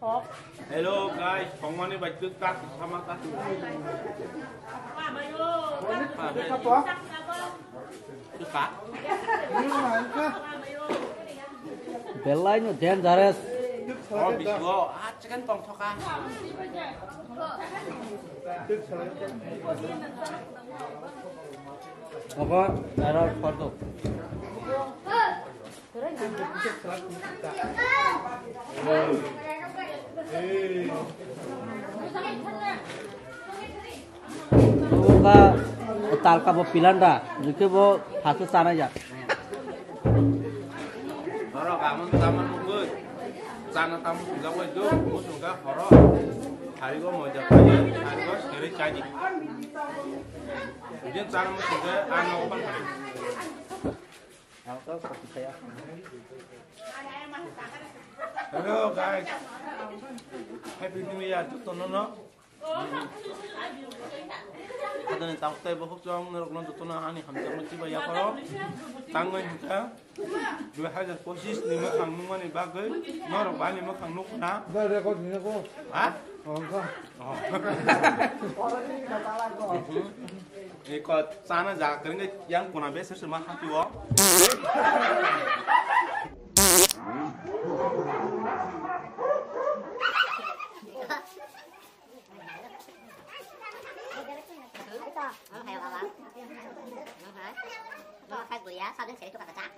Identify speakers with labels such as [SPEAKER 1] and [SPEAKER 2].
[SPEAKER 1] Hello guys, pengmani baju tak sama tak.
[SPEAKER 2] Apa?
[SPEAKER 1] Suka?
[SPEAKER 3] Belain jangan dares.
[SPEAKER 1] Oh bisa, cekan tong soka.
[SPEAKER 3] Apa? Darat foto. Buka tal ka bo pilanda, jike bo hasu sana ya.
[SPEAKER 1] Horo kamu taman munggut. Sana kamu sudah wajib, kamu sudah horo. Hari gua mau jaga ya, hari gua sekali caji. Kemudian sana sudah anak opan hari.
[SPEAKER 3] Aku kopi saya.
[SPEAKER 1] Hello guys, Happy New Year to nono. Ada nih tahu teh bahuk jam nerok to na ani hamzah mesti bayar kalau tanggung kita 2025 ni makang nungan ni bagai norok bani makang nuk na.
[SPEAKER 2] Ada kau ni kau.
[SPEAKER 1] Hah?
[SPEAKER 2] Oh kau.
[SPEAKER 1] Ikut sana jaga kering yang kuna besar semua hati wo.
[SPEAKER 4] Nó heo vào nó hả nó khai quỷ á sao đến sẽ cho cả chả